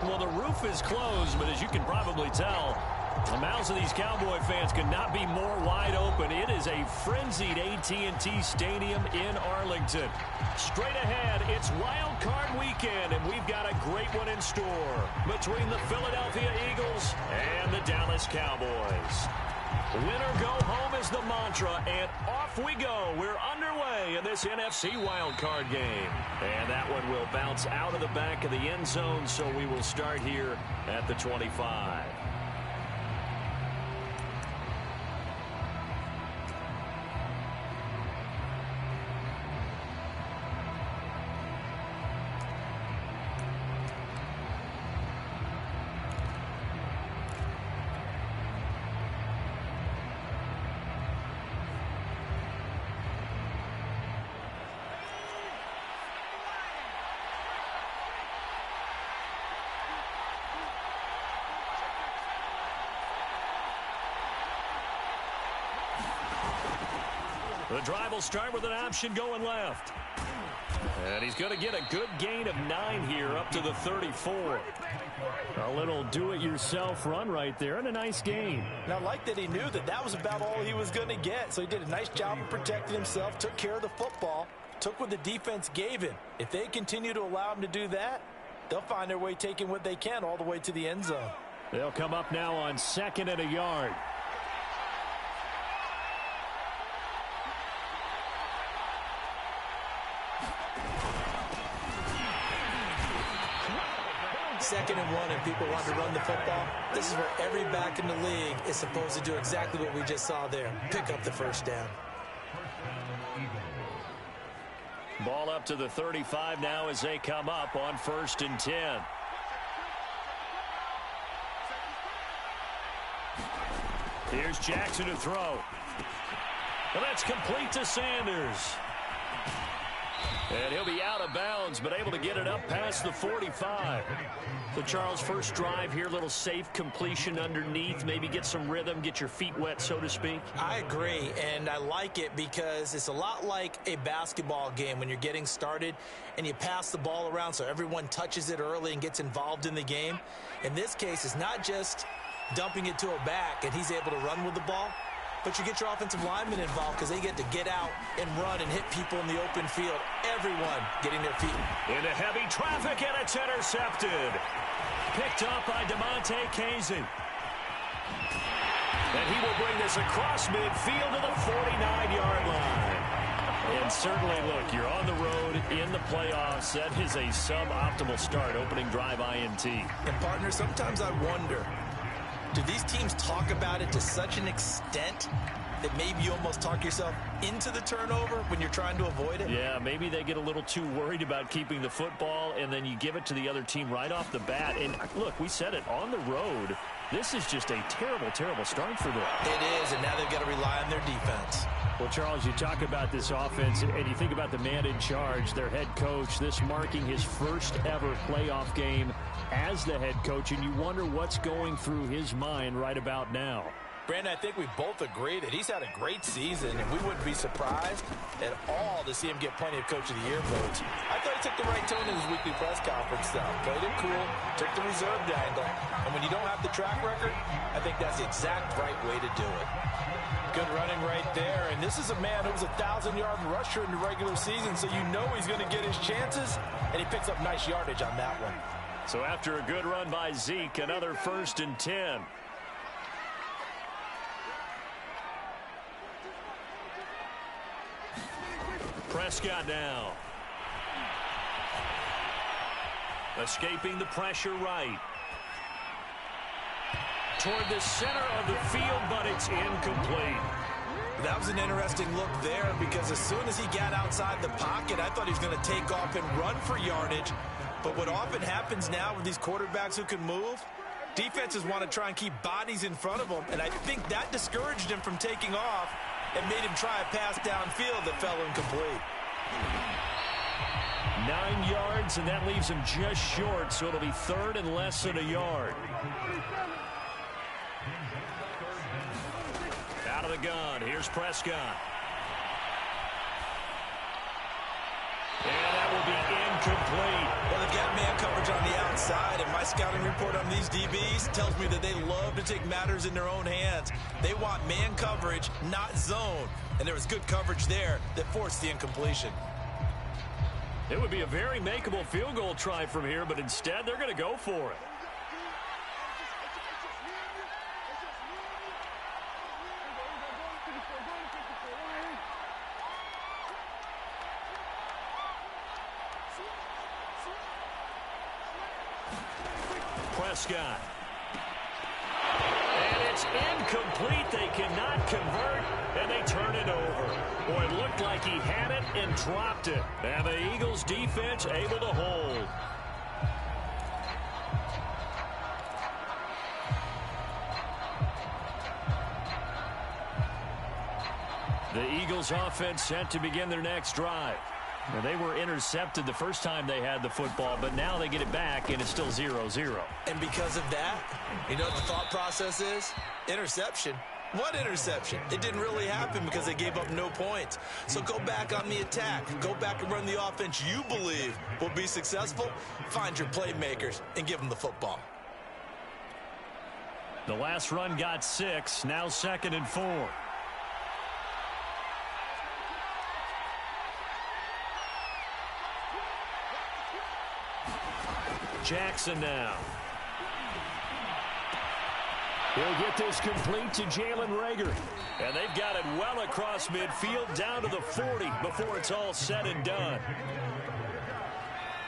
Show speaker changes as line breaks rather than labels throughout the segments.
Well, the roof is closed, but as you can probably tell, the mouths of these Cowboy fans could not be more wide open. It is a frenzied AT&T Stadium in Arlington. Straight ahead, it's Wild Card Weekend, and we've got a great one in store between the Philadelphia Eagles and the Dallas Cowboys. Win or go home is the mantra, and off we go. We're underway in this NFC Wild Card game. And that one will bounce out of the back of the end zone, so we will start here at the 25. The drive will start with an option going left. And he's going to get a good gain of 9 here up to the 34. A little do-it-yourself run right there and a nice gain.
And I like that he knew that that was about all he was going to get. So he did a nice job of protecting himself, took care of the football, took what the defense gave him. If they continue to allow him to do that, they'll find their way taking what they can all the way to the end zone.
They'll come up now on 2nd and a yard.
Second and 1 and people want to run the football. This is where every back in the league is supposed to do exactly what we just saw there. Pick up the first down.
Ball up to the 35 now as they come up on 1st and 10. Here's Jackson to throw. And that's complete to Sanders. And he'll be out of bounds, but able to get it up past the 45. So, Charles, first drive here, little safe completion underneath. Maybe get some rhythm, get your feet wet, so to speak.
I agree, and I like it because it's a lot like a basketball game when you're getting started and you pass the ball around so everyone touches it early and gets involved in the game. In this case, it's not just dumping it to a back and he's able to run with the ball, but you get your offensive linemen involved because they get to get out and run and hit people in the open field. Everyone getting their feet.
Into heavy traffic, and it's intercepted. Picked up by DeMonte Casey. And he will bring this across midfield to the 49-yard line. And certainly, look, you're on the road in the playoffs. That is a suboptimal start, opening drive INT.
And, partner, sometimes I wonder, do these teams talk about it to such an extent that maybe you almost talk yourself into the turnover when you're trying to avoid it?
Yeah, maybe they get a little too worried about keeping the football, and then you give it to the other team right off the bat. And, look, we said it, on the road, this is just a terrible, terrible start for them.
It is, and now they've got to rely on their defense.
Well, Charles, you talk about this offense, and you think about the man in charge, their head coach, this marking his first ever playoff game as the head coach, and you wonder what's going through his mind right about now.
Brandon, I think we both agree that he's had a great season, and we wouldn't be surprised at all to see him get plenty of Coach of the Year votes. I thought he took the right tone in his weekly press conference, though. Played it cool, took the reserved angle, and when you don't have the track record, I think that's the exact right way to do it. Good running right there, and this is a man who was a 1,000-yard rusher in the regular season, so you know he's going to get his chances, and he picks up nice yardage on that one.
So after a good run by Zeke, another 1st and 10. Prescott now. Escaping the pressure right. Toward the center of the field, but it's incomplete.
That was an interesting look there because as soon as he got outside the pocket, I thought he was going to take off and run for yardage. But what often happens now with these quarterbacks who can move, defenses want to try and keep bodies in front of them, and I think that discouraged him from taking off and made him try a pass downfield that fell incomplete.
9 yards, and that leaves him just short, so it'll be 3rd and less than a yard. Out of the gun, here's Prescott. And that will be incomplete.
Well, they've got man coverage on the outside, and my My scouting report on these DBs tells me that they love to take matters in their own hands. They want man coverage, not zone. And there was good coverage there that forced the incompletion.
It would be a very makeable field goal try from here, but instead they're going to go for it. Prescott. And it's incomplete. They cannot convert, and they turn it over. Boy, it looked like he had it and dropped it. And the Eagles defense able to hold. The Eagles offense set to begin their next drive. Now, they were intercepted the first time they had the football, but now they get it back, and it's still 0-0.
And because of that, you know what the thought process is? Interception. What interception? It didn't really happen because they gave up no points. So go back on the attack. Go back and run the offense you believe will be successful. Find your playmakers and give them the football.
The last run got 6, now 2nd and 4. Jackson now. He'll get this complete to Jalen Reagor. And they've got it well across midfield down to the 40 before it's all said and done.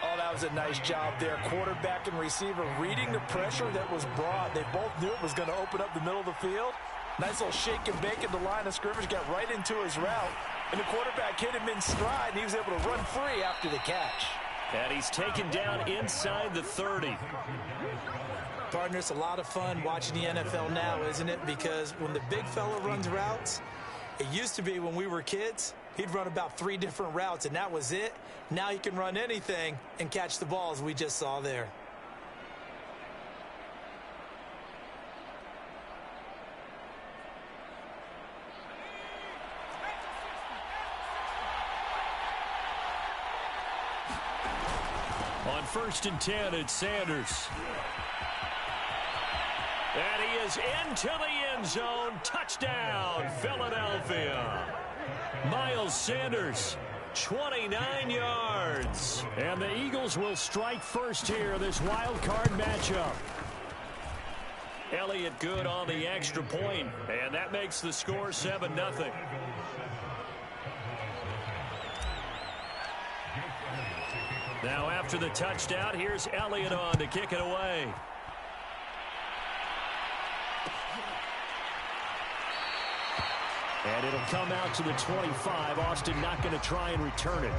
Oh, that was a nice job there. Quarterback and receiver reading the pressure that was brought. They both knew it was going to open up the middle of the field. Nice little shake and bake at the line of scrimmage. Got right into his route. And the quarterback hit him in stride, and he was able to run free after the catch.
And he's taken down inside the 30.
Partner, it's a lot of fun watching the NFL now, isn't it? Because when the big fella runs routes, it used to be when we were kids, he'd run about 3 different routes, and that was it. Now he can run anything and catch the balls we just saw there.
On 1st and 10, it's Sanders. And he is into the end zone. Touchdown, Philadelphia. Miles Sanders, 29 yards. And the Eagles will strike first here, this wild card matchup. Elliott good on the extra point, and that makes the score 7-0. Now after the touchdown, here's Elliott on to kick it away. And it'll come out to the 25. Austin not going to try and return it.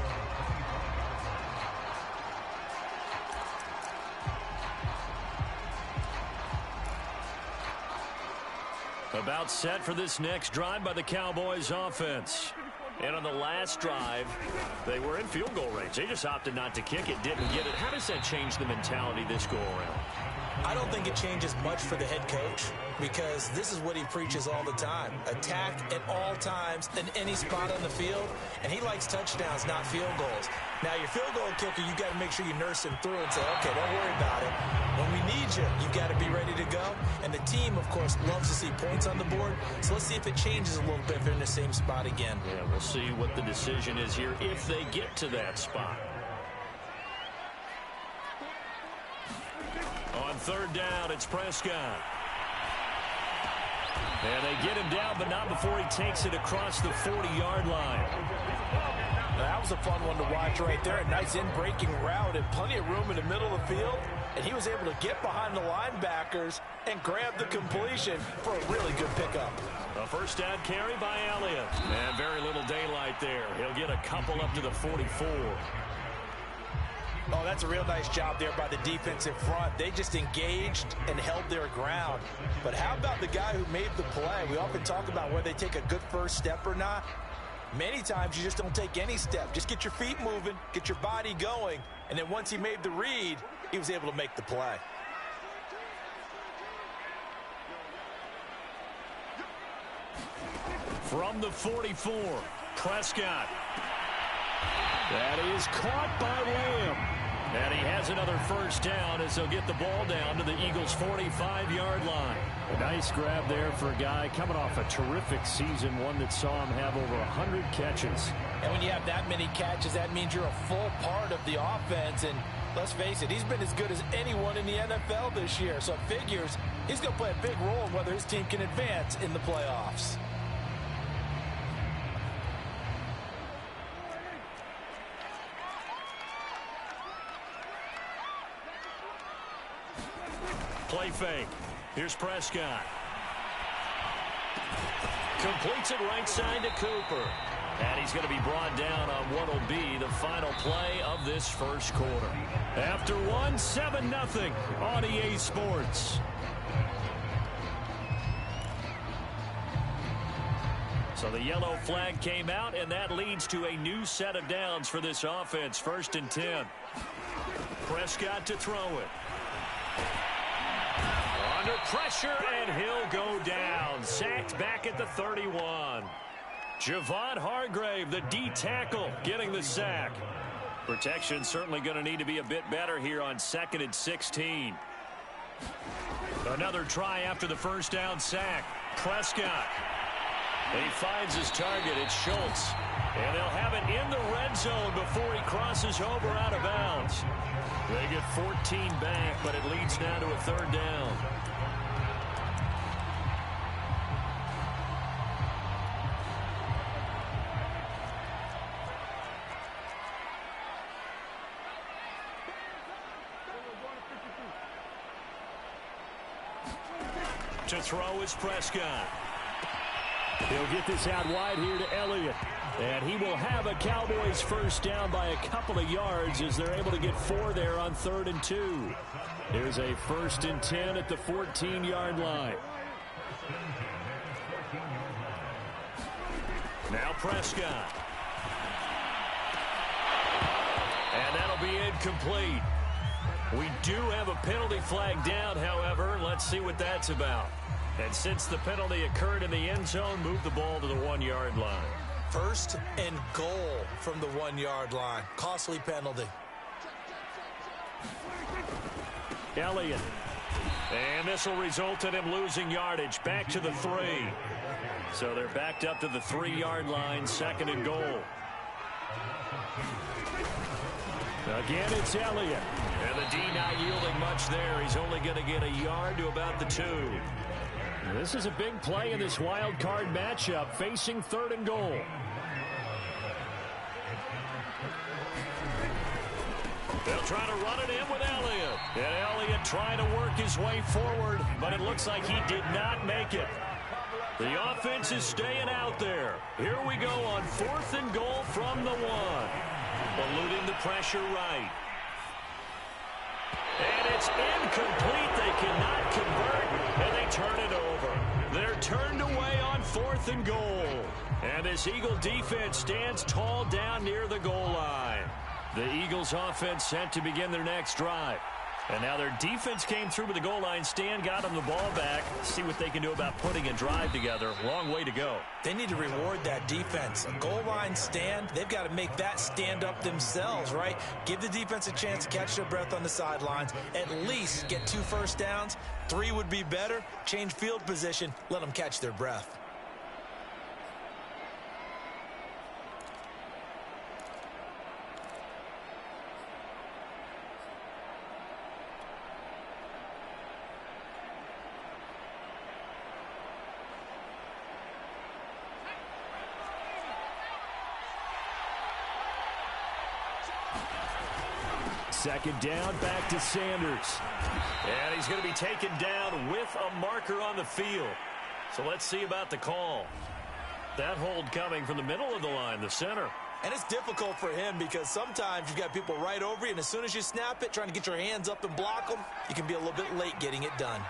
About set for this next drive by the Cowboys offense. And on the last drive, they were in field goal range. They just opted not to kick it, didn't get it. How does that change the mentality this go around?
I don't think it changes much for the head coach because this is what he preaches all the time. Attack at all times in any spot on the field, and he likes touchdowns, not field goals. Now, your field goal kicker, you got to make sure you nurse him through and say, okay, don't worry about it. When we need you, you got to be ready to go. And the team, of course, loves to see points on the board. So let's see if it changes a little bit if they're in the same spot again.
Yeah, we'll see what the decision is here if they get to that spot. On 3rd down, it's Prescott. And they get him down, but not before he takes it across the 40-yard line.
That was a fun one to watch right there. A nice in-breaking route and plenty of room in the middle of the field. And he was able to get behind the linebackers and grab the completion for a really good pickup.
A first down carry by Elliott. And very little daylight there. He'll get a couple up to the 44.
Oh, that's a real nice job there by the defensive front. They just engaged and held their ground. But how about the guy who made the play? We often talk about whether they take a good first step or not. Many times you just don't take any step. Just get your feet moving, get your body going, and then once he made the read, he was able to make the play.
From the 44, Prescott. That is caught by Lamb. And he has another first down as they'll get the ball down to the Eagles' 45-yard line. A nice grab there for a guy coming off a terrific season, one that saw him have over 100 catches.
And when you have that many catches, that means you're a full part of the offense. And let's face it, he's been as good as anyone in the NFL this year. So it figures he's going to play a big role in whether his team can advance in the playoffs.
Play fake. Here's Prescott. Completes it right side to Cooper. And he's going to be brought down on what will be the final play of this first quarter. After one, 7-0 on EA Sports. So the yellow flag came out, and that leads to a new set of downs for this offense. 1st and 10. Prescott to throw it. Under pressure, and he'll go down. Sacked back at the 31. Javon Hargrave, the D tackle, getting the sack. Protection certainly going to need to be a bit better here on 2nd and 16. Another try after the first down sack. Prescott. He finds his target. It's Schultz. And they'll have it in the red zone before he crosses over out of bounds. They get 14 back, but it leads now to a 3rd down. To throw is Prescott. He'll get this out wide here to Elliott. And he will have a Cowboys first down by a couple of yards as they're able to get 4 there on 3rd and 2. Here's a 1st and 10 at the 14-yard line. Now Prescott. And that'll be incomplete. We do have a penalty flag down, however. Let's see what that's about. And since the penalty occurred in the end zone, move the ball to the 1-yard line.
1st and goal from the 1-yard line. Costly penalty.
Elliott. And this will result in him losing yardage. Back to the 3. So they're backed up to the 3-yard line, 2nd and goal. Again, it's Elliott. And the D not yielding much there. He's only going to get a yard to about the 2. This is a big play in this wild card matchup, facing 3rd and goal. They'll try to run it in with Elliott. And Elliott trying to work his way forward, but it looks like he did not make it. The offense is staying out there. Here we go on 4th and goal from the 1. Eluding the pressure right. And it's incomplete. They cannot convert, and they turn it over. They're turned away on 4th and goal. And this Eagle defense stands tall down near the goal line. The Eagles offense set to begin their next drive. And now their defense came through with the goal line stand, got them the ball back. See what they can do about putting a drive together. Long way to go.
They need to reward that defense. A goal line stand, they've got to make that stand up themselves, right? Give the defense a chance to catch their breath on the sidelines. At least get 2 first downs. 3 would be better. Change field position. Let them catch their breath.
Second down, back to Sanders. And he's going to be taken down with a marker on the field. So let's see about the call. That hold coming from the middle of the line, the center.
And it's difficult for him because sometimes you've got people right over you, and as soon as you snap it, trying to get your hands up and block them, you can be a little bit late getting it done.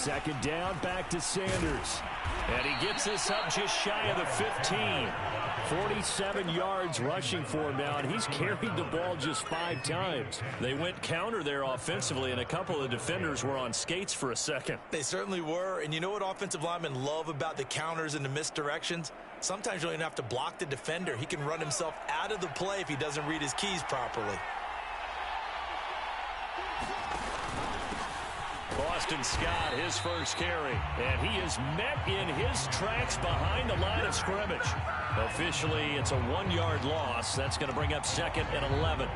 Second down, back to Sanders. And he gets this up just shy of the 15. 47 yards rushing for him now, and he's carried the ball just 5 times. They went counter there offensively, and a couple of defenders were on skates for a second.
They certainly were, and you know what offensive linemen love about the counters and the misdirections? Sometimes you don't even have to block the defender. He can run himself out of the play if he doesn't read his keys properly.
Boston Scott, his first carry, and he is met in his tracks behind the line of scrimmage. Officially, it's a 1-yard loss. That's going to bring up 2nd and 11.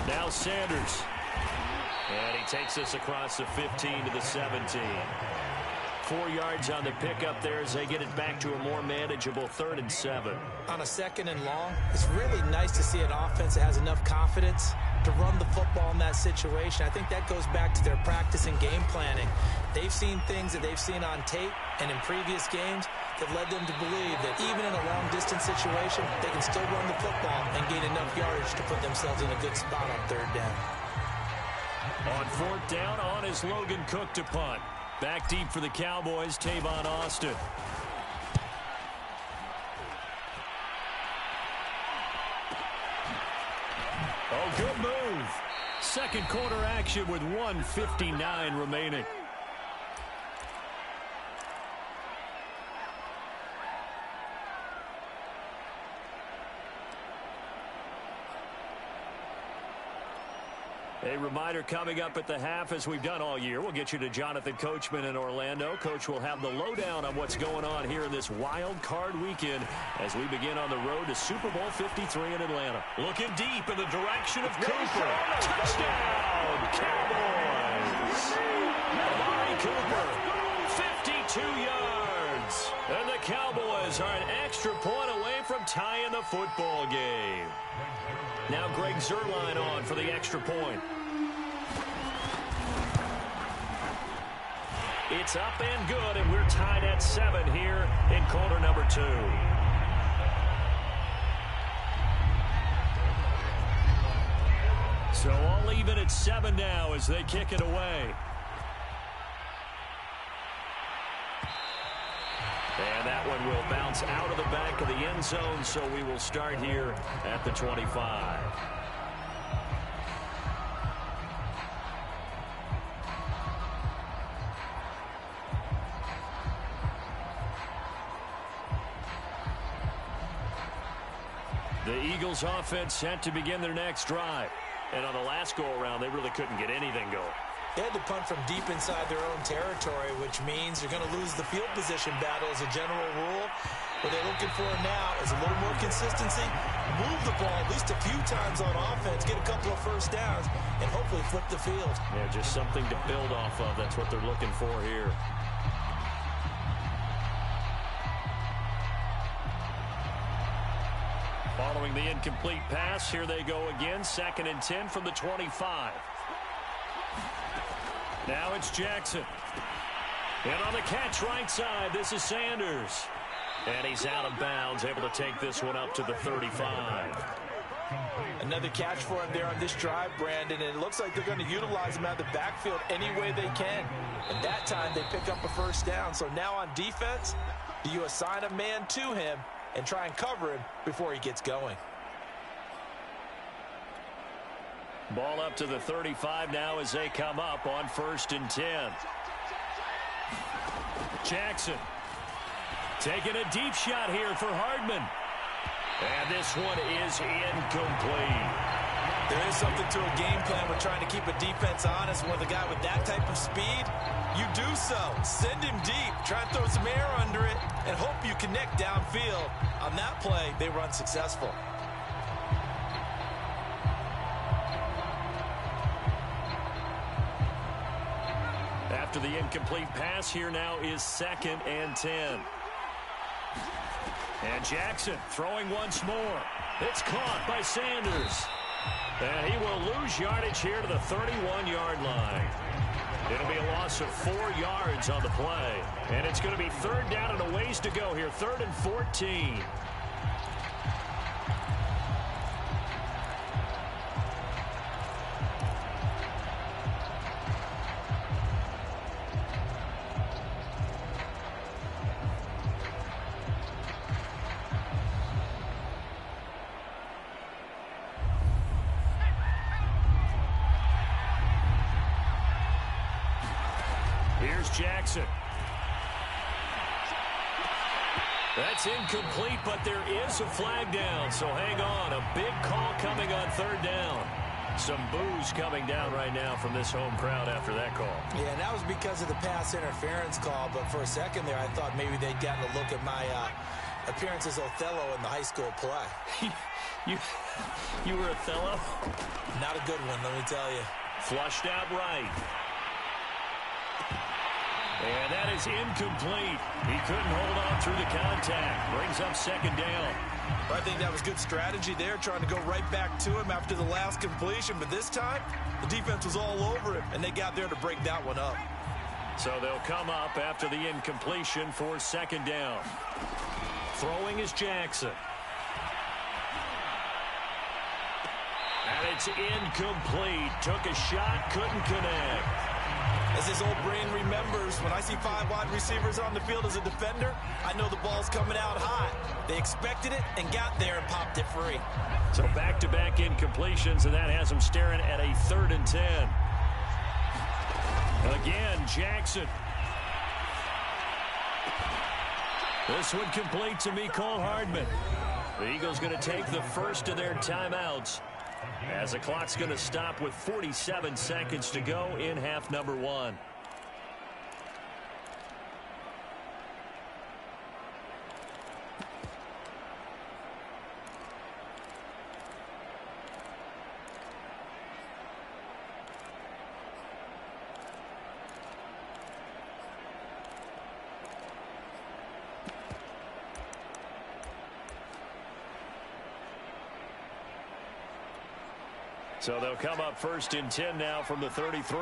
Now Sanders. And he takes this across the 15 to the 17. 4 yards on the pickup there as they get it back to a more manageable 3rd and 7.
On a 2nd and long, it's really nice to see an offense that has enough confidence to run the football in that situation. I think that goes back to their practice and game planning. They've seen things that they've seen on tape and in previous games that led them to believe that even in a long-distance situation, they can still run the football and gain enough yardage to put themselves in a good spot on 3rd down.
On 4th down, on is Logan Cook to punt. Back deep for the Cowboys, Tavon Austin. Oh, good move. Second quarter action with 1:59 remaining. A reminder coming up at the half, as we've done all year. We'll get you to Jonathan Coachman in Orlando. Coach will have the lowdown on what's going on here in this wild card weekend as we begin on the road to Super Bowl 53 in Atlanta. Looking deep in the direction of Cooper. Touchdown, Cowboys! Amari Cooper, 52 yards. And the Cowboys are an extra point away from tying the football game. Now Greg Zuerlein on for the extra point. It's up and good, and we're tied at 7 here in quarter number 2. So all even at 7 now as they kick it away. And that one will bounce out of the back of the end zone, so we will start here at the 25. The Eagles offense set to begin their next drive. And on the last go-around, they really couldn't get anything going.
They had to punt from deep inside their own territory, which means you're going to lose the field position battle as a general rule. What they're looking for now is a little more consistency, move the ball at least a few times on offense, get a couple of first downs, and hopefully flip the field.
Yeah, just something to build off of. That's what they're looking for here. Following the incomplete pass, here they go again. 2nd and 10 from the 25. Now it's Jackson. And on the catch right side, this is Sanders. And he's out of bounds, able to take this one up to the 35.
Another catch for him there on this drive, Brandon, and it looks like they're going to utilize him out of the backfield any way they can. And that time they pick up a first down. So now on defense, do you assign a man to him and try and cover him before he gets going?
Ball up to the 35 now as they come up on 1st and 10. Jackson taking a deep shot here for Hardman. And this one is incomplete.
There is something to a game plan. We're trying to keep a defense honest. With a guy with that type of speed, you do so. Send him deep. Try and throw some air under it and hope you connect downfield. On that play, they run successful.
After the incomplete pass, here now is 2nd and 10. And Jackson throwing once more. It's caught by Sanders. And he will lose yardage here to the 31-yard line. It'll be a loss of 4 yards on the play. And it's going to be 3rd down and a ways to go here. 3rd and 14. is Jackson. That's incomplete, but there is a flag down, so hang on. A big call coming on third down. Some boos coming down right now from this home crowd after that call.
Yeah, and that was because of the pass interference call, but for a second there I thought maybe they'd gotten a look at my appearance as Othello in the high school play.
You were Othello?
Not a good one, let me tell you.
Flushed out right. And that is incomplete. He couldn't hold on through the contact. Brings up second down.
I think that was good strategy there, trying to go right back to him after the last completion. But this time, the defense was all over him, and they got there to break that one up.
So they'll come up after the incompletion for second down. Throwing is Jackson. And it's incomplete. Took a shot, couldn't connect.
As his old brain remembers, when I see 5 wide receivers on the field as a defender, I know the ball's coming out hot. They expected it and got there and popped it free.
So back-to-back incompletions, and that has them staring at a 3rd and 10. Again, Jackson. This one complete to Mecole Hardman. The Eagles going to take the first of their timeouts, as the clock's going to stop with 47 seconds to go in half number 1. So they'll come up 1st and 10 now from the 33.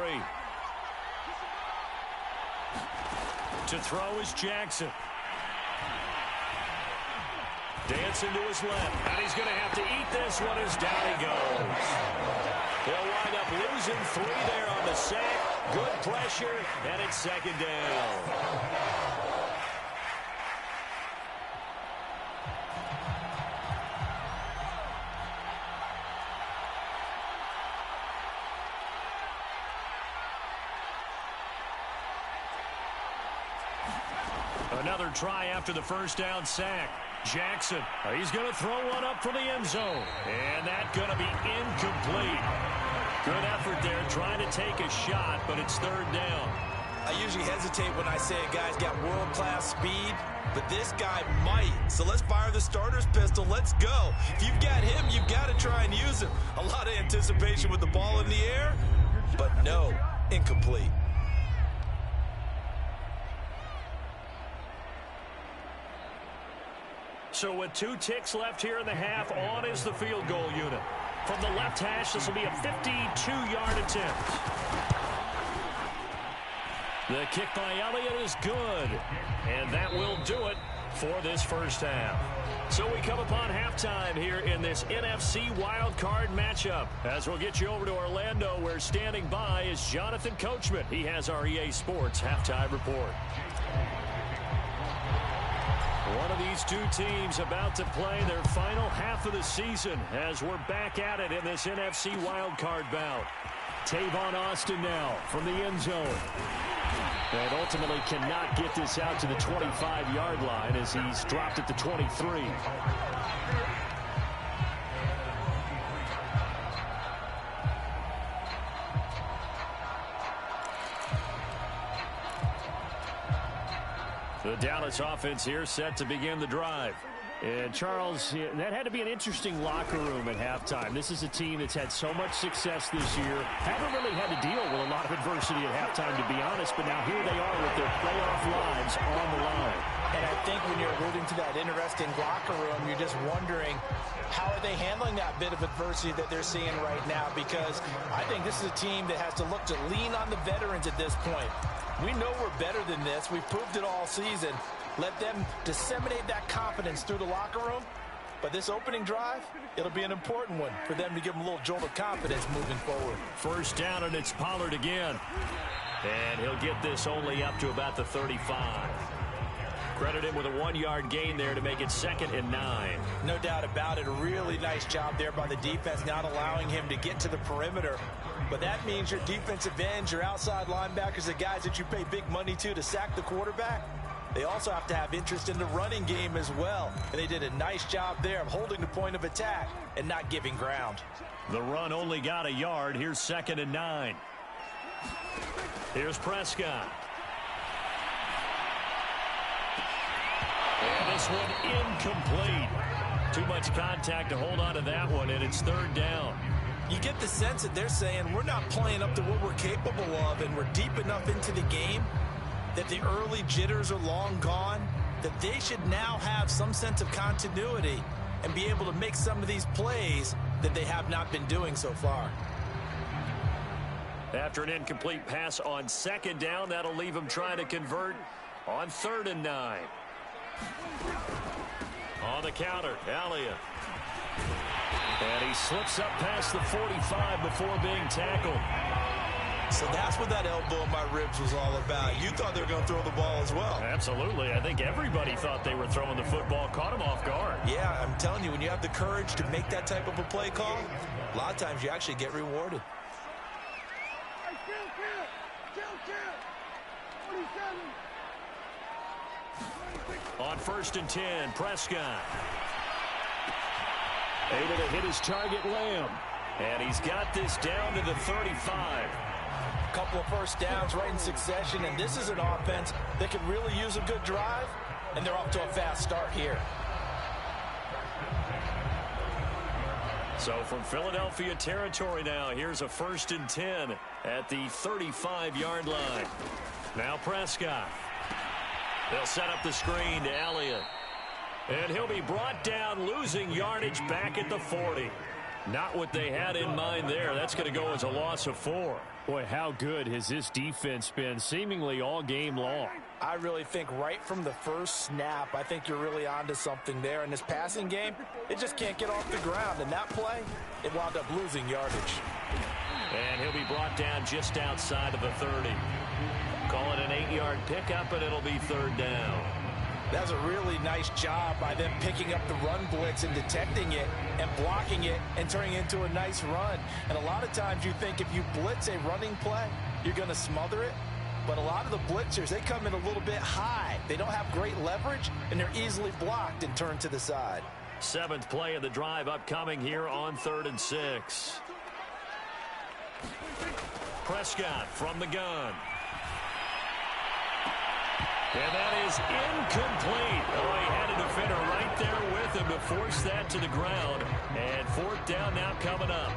To throw is Jackson. Dancing to his left. And he's going to have to eat this one as down he goes. They'll wind up losing 3 there on the sack. Good pressure, and it's second down. Another try after the first down sack. Jackson, he's going to throw one up from the end zone. And that's going to be incomplete. Good effort there trying to take a shot, but it's 3rd down.
I usually hesitate when I say a guy's got world-class speed, but this guy might. So let's fire the starter's pistol. Let's go. If you've got him, you've got to try and use him. A lot of anticipation with the ball in the air, but no, incomplete.
So with 2 ticks left here in the half, on is the field goal unit. From the left hash, this will be a 52-yard attempt. The kick by Elliott is good. And that will do it for this first half. So we come upon halftime here in this NFC wildcard matchup. As we'll get you over to Orlando, where standing by is Jonathan Coachman. He has our EA Sports halftime report. One of these 2 teams about to play their final half of the season as we're back at it in this NFC wildcard bout. Tavon Austin now from the end zone. And ultimately cannot get this out to the 25-yard line as he's dropped at the 23. The Dallas offense here set to begin the drive. And Charles, that had to be an interesting locker room at halftime. This is a team that's had so much success this year. Haven't really had to deal with a lot of adversity at halftime, to be honest. But now here they are with their playoff lives on the line.
And I think when you're alluding to that interesting locker room, you're just wondering, how are they handling that bit of adversity that they're seeing right now? Because I think this is a team that has to look to lean on the veterans at this point. We know we're better than this. We've proved it all season. Let them disseminate that confidence through the locker room. But this opening drive, it'll be an important one for them to give them a little jolt of confidence moving forward.
First down, and it's Pollard again. And he'll get this only up to about the 35. Credit him with a 1-yard gain there to make it 2nd and 9.
No doubt about it. A really nice job there by the defense, not allowing him to get to the perimeter. But that means your defensive ends, your outside linebackers, the guys that you pay big money to sack the quarterback, they also have to have interest in the running game as well. And they did a nice job there of holding the point of attack and not giving ground.
The run only got a yard. Here's 2nd and 9. Here's Prescott. And this one incomplete. Too much contact to hold on to that one, and it's 3rd down.
You get the sense that they're saying we're not playing up to what we're capable of, and we're deep enough into the game that the early jitters are long gone, that they should now have some sense of continuity and be able to make some of these plays that they have not been doing so far.
After an incomplete pass on 2nd down, that'll leave him trying to convert on 3rd and 9. On the counter, Elliott. And he slips up past the 45 before being tackled.
So that's what that elbow in my ribs was all about. You thought they were going to throw the ball as well.
Absolutely. I think everybody thought they were throwing the football, caught him off guard.
Yeah, I'm telling you, when you have the courage to make that type of a play call, a lot of times you actually get rewarded.
On 1st and 10, Prescott. Able to hit his target, Lamb. And he's got this down to the 35.
Couple of first downs right in succession, and this is an offense that could really use a good drive, and they're off to a fast start here.
So from Philadelphia territory now, here's a 1st and 10 at the 35-yard line. Now Prescott. They'll set up the screen to Elliott. And he'll be brought down, losing yardage back at the 40. Not what they had in mind there. That's going to go as a loss of 4. Boy, how good has this defense been seemingly all game long?
I really think right from the first snap, I think you're really onto something there. In this passing game, it just can't get off the ground. And that play, it wound up losing yardage.
And he'll be brought down just outside of the 30. Call it an 8-yard pickup, and it'll be 3rd down.
That's a really nice job by them picking up the run blitz and detecting it and blocking it and turning it into a nice run. And a lot of times you think if you blitz a running play, you're going to smother it. But a lot of the blitzers, they come in a little bit high. They don't have great leverage, and they're easily blocked and turned to the side.
7th play of the drive upcoming here on 3rd and 6. Prescott from the gun. And that is incomplete. Oh, he had a defender right there with him to force that to the ground. And 4th down now coming up.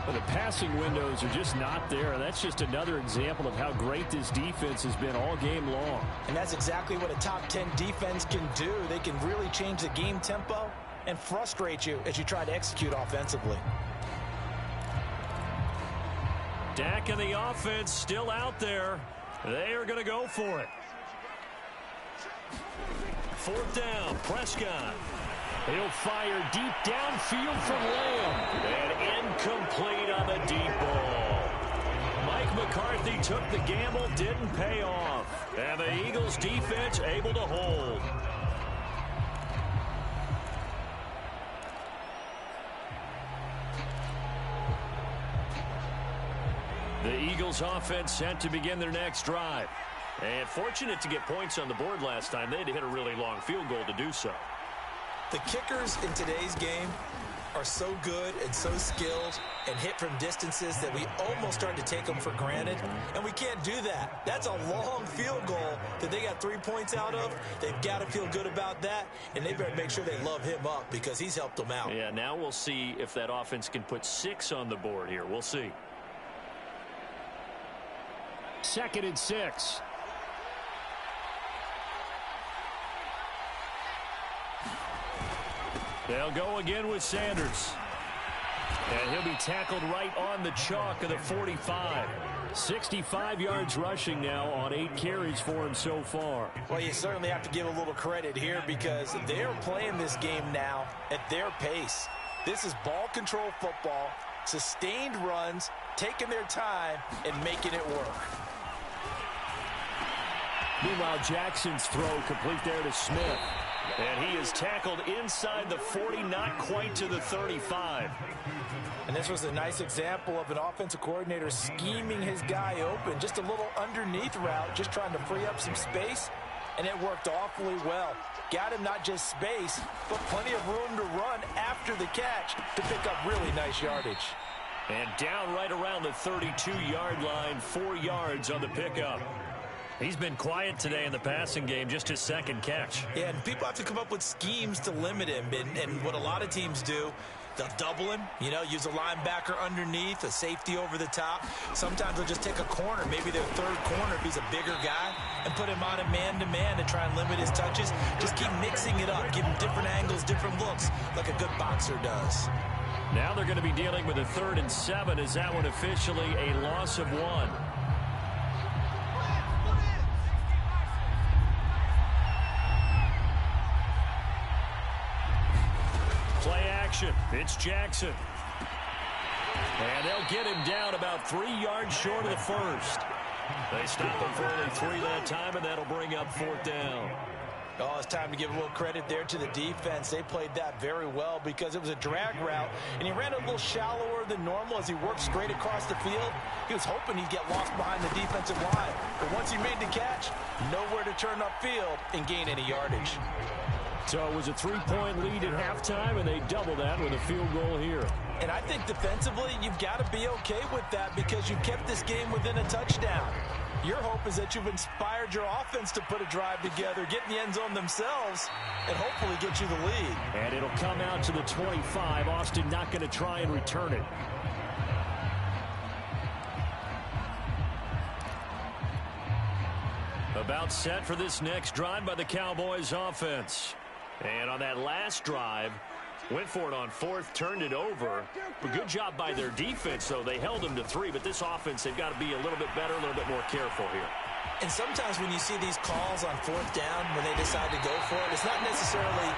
Well, the passing windows are just not there. That's just another example of how great this defense has been all game long.
And that's exactly what a top 10 defense can do. They can really change the game tempo and frustrate you as you try to execute offensively.
Dak and the offense still out there. They are going to go for it. 4th down, Prescott. He'll fire deep downfield from Lamb. And incomplete on the deep ball. Mike McCarthy took the gamble, didn't pay off. And the Eagles defense able to hold. The Eagles offense set to begin their next drive. And fortunate to get points on the board last time. They had to hit a really long field goal to do so.
The kickers in today's game are so good and so skilled and hit from distances that we almost start to take them for granted. And we can't do that. That's a long field goal that they got 3 points out of. They've got to feel good about that. And they better make sure they love him up because he's helped them out.
Yeah, now we'll see if that offense can put 6 on the board here. We'll see.
2nd and 6.
They'll go again with Sanders. And he'll be tackled right on the chalk of the 45. 65 yards rushing now on 8 carries for him so far.
Well, you certainly have to give a little credit here because they're playing this game now at their pace. This is ball control football, sustained runs, taking their time, and making it work.
Meanwhile, Jackson's throw complete there to Smith. And he is tackled inside the 40, not quite to the 35.
And this was a nice example of an offensive coordinator scheming his guy open. Just a little underneath route, just trying to free up some space. And it worked awfully well. Got him not just space, but plenty of room to run after the catch to pick up really nice yardage.
And down right around the 32-yard line, 4 yards on the pickup. He's been quiet today in the passing game, just his second catch.
Yeah, and people have to come up with schemes to limit him. And what a lot of teams do, they'll double him, use a linebacker underneath, a safety over the top. Sometimes they'll just take a corner, maybe their third corner if he's a bigger guy, and put him on a man-to-man to try and limit his touches. Just keep mixing it up, give him different angles, different looks, like a good boxer does.
Now they're going to be dealing with a 3rd and 7. Is that one officially a loss of 1? Play action. It's Jackson. And they'll get him down about 3 yards short of the first. They stop him for only 3 that time, and that'll bring up 4th down.
Oh, it's time to give a little credit there to the defense. They played that very well because it was a drag route, and he ran a little shallower than normal as he worked straight across the field. He was hoping he'd get lost behind the defensive line. But once he made the catch, nowhere to turn upfield and gain any yardage.
So it was a 3-point lead at halftime, and they double that with a field goal here.
And I think defensively, you've got to be okay with that because you kept this game within a touchdown. Your hope is that you've inspired your offense to put a drive together, get in the end zone themselves, and hopefully get you the lead.
And it'll come out to the 25. Austin not going to try and return it. About set for this next drive by the Cowboys offense. And on that last drive, went for it on 4th, turned it over. But good job by their defense, though. They held them to 3, but this offense, they've got to be a little bit better, a little bit more careful here.
And sometimes when you see these calls on 4th down, when they decide to go for it, it's not necessarily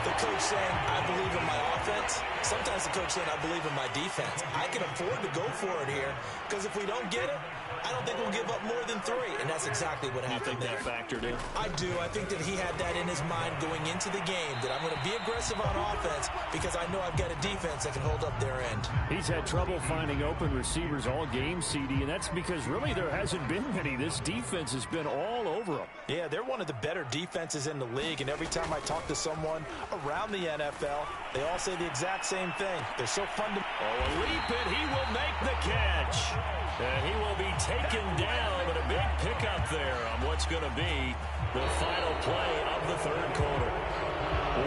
the coach saying, I believe in my offense. Sometimes the coach saying, I believe in my defense. I can afford to go for it here because if we don't get it, I don't think we'll give up more than 3, and that's exactly what happened there.
You think that factored in?
I do. I think that he had that in his mind going into the game, that I'm going to be aggressive on offense because I know I've got a defense that can hold up their end.
He's had trouble finding open receivers all game, CD, and that's because really there hasn't been many. This defense has been all over him.
Yeah, they're one of the better defenses in the league, and every time I talk to someone around the NFL, they all say the exact same thing. They're so fun to...
Oh, a leap, and he will make the catch. And he will be taken down, but a big pickup there on what's going to be the final play of the 3rd quarter.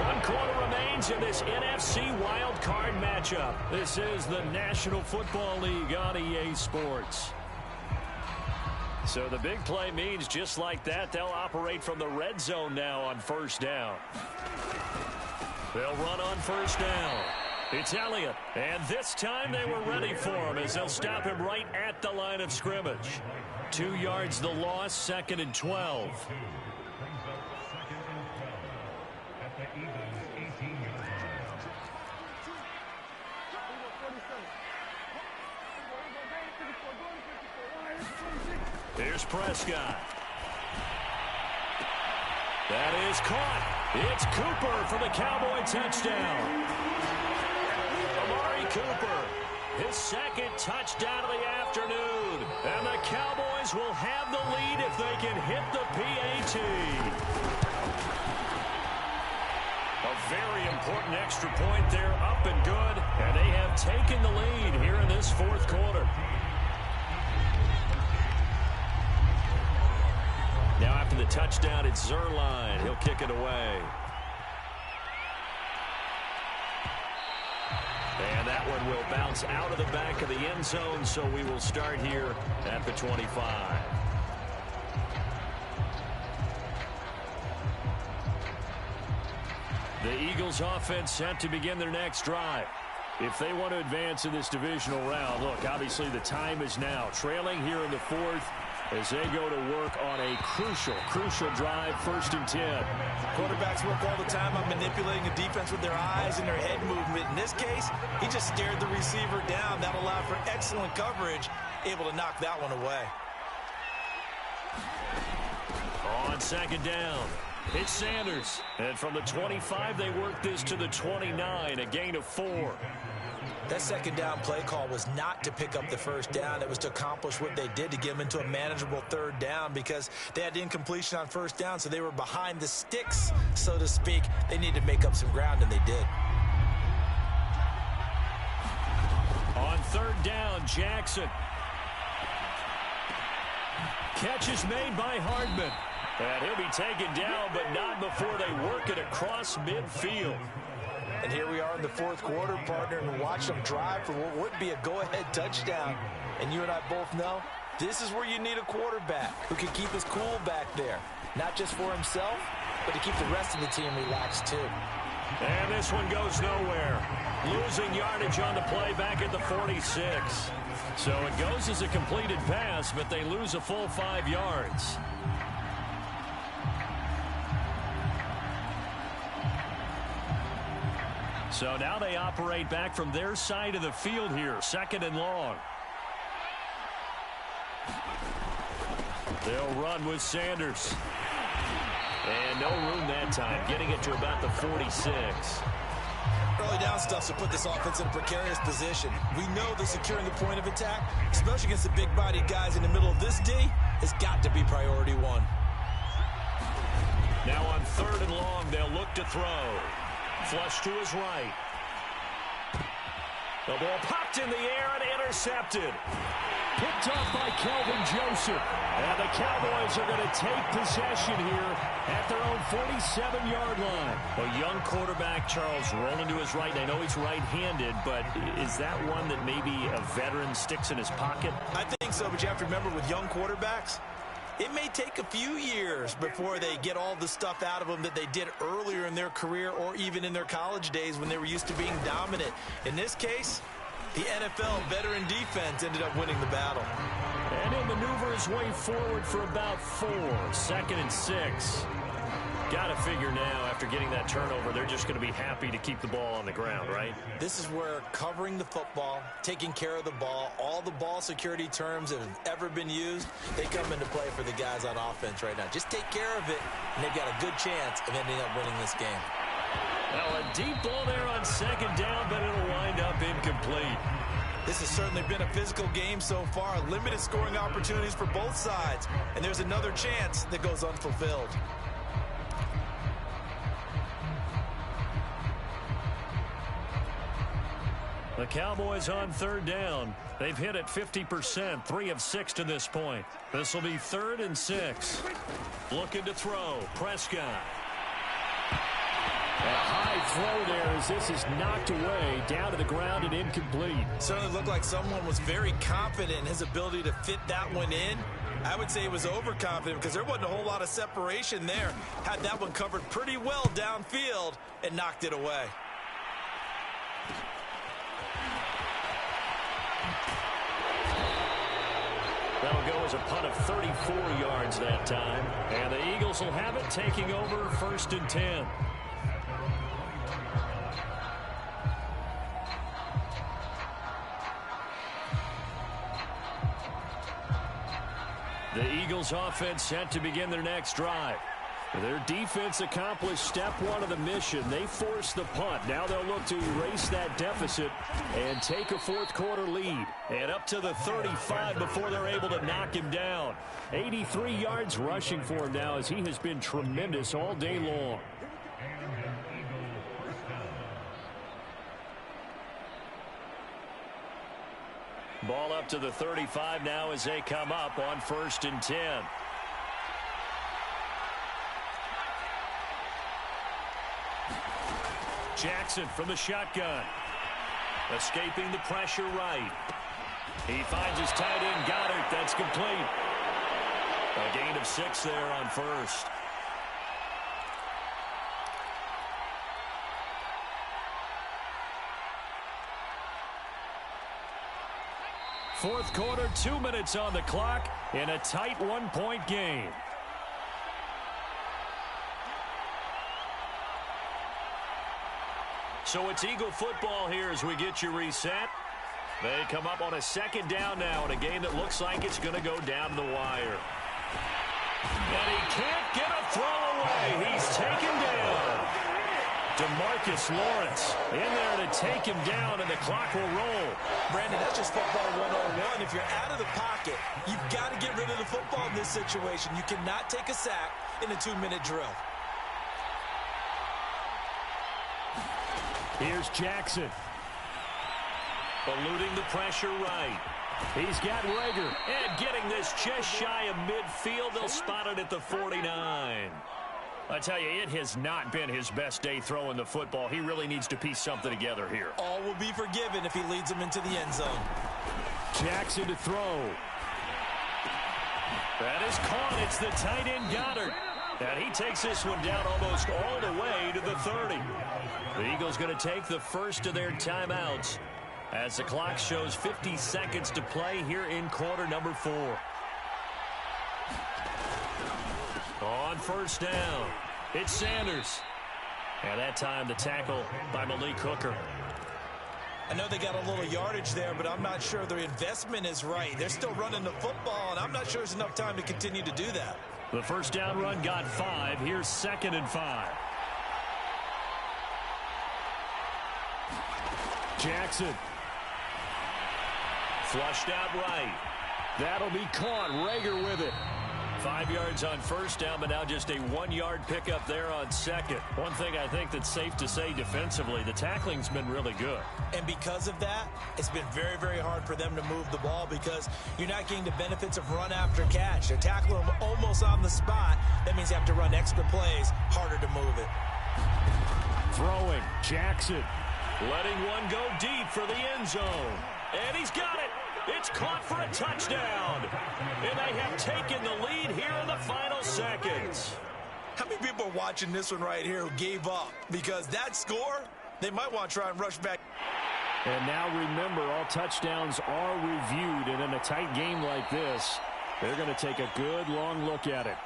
1 quarter remains in this NFC wild card matchup. This is the National Football League on EA Sports. So the big play means just like that, they'll operate from the red zone now on 1st down. They'll run on 1st down. It's Elliott, and this time they were ready for him as they'll stop him right at the line of scrimmage. 2 yards the loss, 2nd and 12. Here's Prescott. That is caught. It's Cooper for the Cowboy touchdown. Cooper, his 2nd touchdown of the afternoon. And the Cowboys will have the lead if they can hit the PAT. A very important extra point there, up and good. And they have taken the lead here in this 4th quarter. Now after the touchdown, it's Zerline. He'll kick it away. And that one will bounce out of the back of the end zone, so we will start here at the 25. The Eagles offense set to begin their next drive. If they want to advance in this divisional round, look, obviously the time is now. Trailing here in the 4th as they go to work on a crucial drive, 1st and 10.
Quarterbacks work all the time on manipulating a defense with their eyes and their head movement. In this case, he just stared the receiver down. That allowed for excellent coverage, able to knock that one away.
On second down, it's Sanders. And from the 25, they work this to the 29, a gain of 4.
That second down play call was not to pick up the first down. It was to accomplish what they did to get them into a manageable third down because they had incompletion on first down, so they were behind the sticks, so to speak. They needed to make up some ground, and they did.
On third down, Jackson. Catch is made by Hardman. And he'll be taken down, but not before they work it across midfield.
And here we are in the fourth quarter, partner, and watch them drive for what would be a go-ahead touchdown. And you and I both know this is where you need a quarterback who can keep his cool back there. Not just for himself, but to keep the rest of the team relaxed too.
And this one goes nowhere. Losing yardage on the play back at the 46. So it goes as a completed pass, but they lose a full 5 yards. So now they operate back from their side of the field here, second and long. They'll run with Sanders. And no room that time, getting it to about the 46.
Early down stuff to put this offense in a precarious position. We know that securing the point of attack, especially against the big-bodied guys in the middle of this D, has got to be priority one.
Now on third and long, they'll look to throw. Flush to his right. The ball popped in the air and intercepted. Picked off by Kelvin Joseph. And the Cowboys are going to take possession here at their own 47-yard line. A young quarterback, Charles, rolling to his right. I know he's right-handed, but is that one that maybe a veteran sticks in his pocket?
I think so, but you have to remember with young quarterbacks, it may take a few years before they get all the stuff out of them that they did earlier in their career or even in their college days when they were used to being dominant. In this case, the NFL veteran defense ended up winning the battle.
And he'll maneuver his way forward for about 4. Second and 6. Got to figure now, after getting that turnover, they're just going to be happy to keep the ball on the ground, right?
This is where covering the football, taking care of the ball, all the ball security terms that have ever been used, they come into play for the guys on offense right now. Just take care of it, and they've got a good chance of ending up winning this game.
Well, a deep ball there on second down, but it'll wind up incomplete.
This has certainly been a physical game so far. Limited scoring opportunities for both sides, and there's another chance that goes unfulfilled.
The Cowboys on third down. They've hit it 50%, 3 of 6 to this point. This will be 3rd and 6. Looking to throw. Prescott. A high throw there as this is knocked away, down to the ground and incomplete.
Certainly looked like someone was very confident in his ability to fit that one in. I would say he was overconfident because there wasn't a whole lot of separation there. Had that one covered pretty well downfield and knocked it away.
That'll go as a punt of 34 yards that time. And the Eagles will have it, taking over 1st and 10. The Eagles offense set to begin their next drive. Their defense accomplished step 1 of the mission. They forced the punt. Now they'll look to erase that deficit and take a fourth quarter lead. And up to the 35 before they're able to knock him down. 83 yards rushing for him now as he has been tremendous all day long. Ball up to the 35 now as they come up on 1st and 10. Jackson from the shotgun. Escaping the pressure right. He finds his tight end, Goddard. That's complete. A gain of 6 there on 1st. Fourth quarter, 2 minutes on the clock in a tight 1-point game. So it's Eagle football here as we get you reset. They come up on a 2nd down now in a game that looks like it's going to go down the wire. And he can't get a throw away. He's taken down. DeMarcus Lawrence in there to take him down, and the clock will roll.
Brandon, that's just football 101. If you're out of the pocket, you've got to get rid of the football in this situation. You cannot take a sack in a 2-minute drill.
Here's Jackson.
Eluding the pressure right.
He's got Rager.
And getting this just shy of midfield. They'll spot it at the 49. I tell you, it has not been his best day throwing the football. He really needs to piece something together here.
All will be forgiven if he leads them into the end zone.
Jackson to throw.
That is caught. It's the tight end Goddard. And he takes this one down almost all the way to the 30. The Eagles going to take the first of their timeouts as the clock shows 50 seconds to play here in quarter number 4. On first down, it's Sanders. And that time the tackle by Malik Hooker.
I know they got a little yardage there, but I'm not sure their investment is right. They're still running the football, and I'm not sure there's enough time to continue to do that.
The first down run got 5. Here's 2nd and 5.
Jackson.
Flushed out right.
That'll be caught. Rager with it.
5 yards on first down, but now just a 1-yard pickup there on second. One thing I think that's safe to say defensively, the tackling's been really good.
And because of that, it's been very, very hard for them to move the ball because you're not getting the benefits of run after catch. They're tackling them almost on the spot. That means you have to run extra plays, harder to move it.
Throwing, Jackson.
Letting one go deep for the end zone. And he's got it. It's caught for a touchdown. And they have taken the lead here in the final seconds.
How many people are watching this one right here who gave up? Because that score, they might want to try and rush back.
And now remember, all touchdowns are reviewed. And in a tight game like this, they're going to take a good long look at it.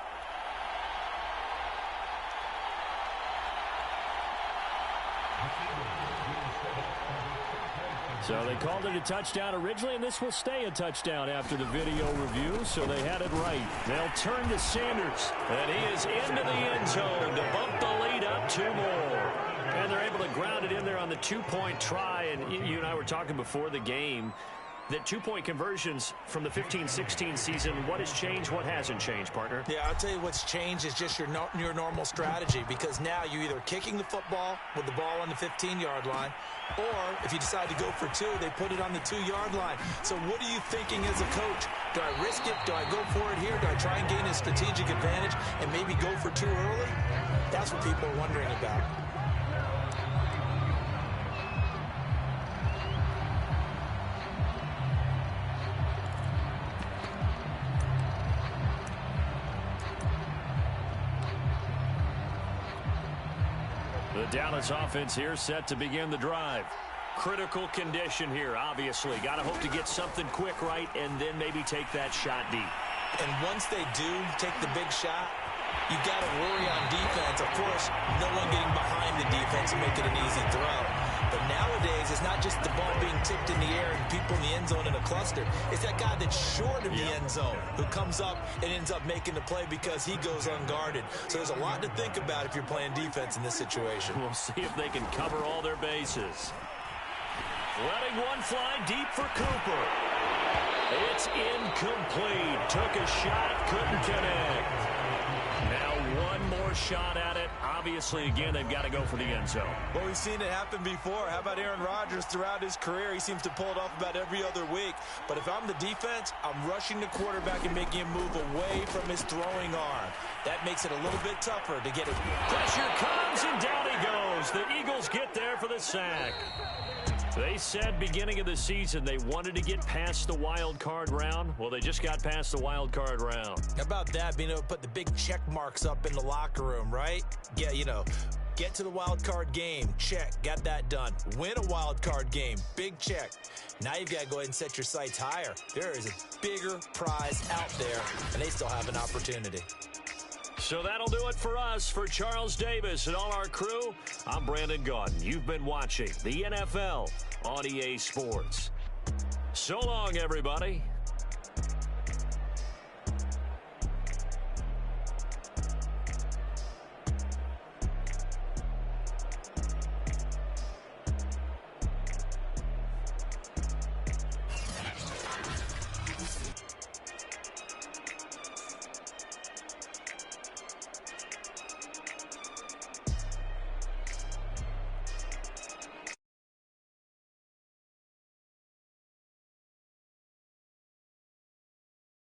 So they called it a touchdown originally, and this will stay a touchdown after the video review, so they had it right. They'll turn to Sanders.
And he is into the end zone to bump the lead up 2 more. And they're able to ground it in there on the 2-point try. And you and I were talking before the game that 2-point conversions from the 15-16 season, what has changed, what hasn't changed, partner?
Yeah, I'll tell you what's changed is just your normal strategy, because now you're either kicking the football with the ball on the 15-yard line, or if you decide to go for 2, they put it on the 2-yard line. So what are you thinking as a coach? Do I risk it? Do I go for it here? Do I try and gain a strategic advantage and maybe go for 2 early? That's what people are wondering about.
The Dallas offense here set to begin the drive. Critical condition here, obviously. Got to hope to get something quick right and then maybe take that shot deep.
And once they do take the big shot, you got to worry on defense. Of course, no one getting behind the defense and make it an easy throw. But nowadays, it's not just the ball being tipped in the air and people in the end zone in a cluster. It's that guy that's short of the end zone who comes up and ends up making the play because he goes unguarded. So there's a lot to think about if you're playing defense in this situation.
We'll see if they can cover all their bases. Letting one fly deep for Cooper. It's incomplete. Took a shot, couldn't connect. Now one more shot at it. Obviously, again, they've got to go for the end zone.
Well, we've seen it happen before. How about Aaron Rodgers throughout his career? He seems to pull it off about every other week. But if I'm the defense, I'm rushing the quarterback and making him move away from his throwing arm. That makes it a little bit tougher to get it.
Pressure comes, and down he goes. The Eagles get there for the sack. They said beginning of the season they wanted to get past the wild card round. Well, they just got past the wild card round.
How about that, being able to put the big check marks up in the locker room, right? Get to the wild card game, check, got that done. Win a wild card game, big check. Now you've got to go ahead and set your sights higher. There is a bigger prize out there, and they still have an opportunity.
So that'll do it for us. For Charles Davis and all our crew, I'm Brandon Gaudin. You've been watching the NFL on EA Sports. So long, everybody.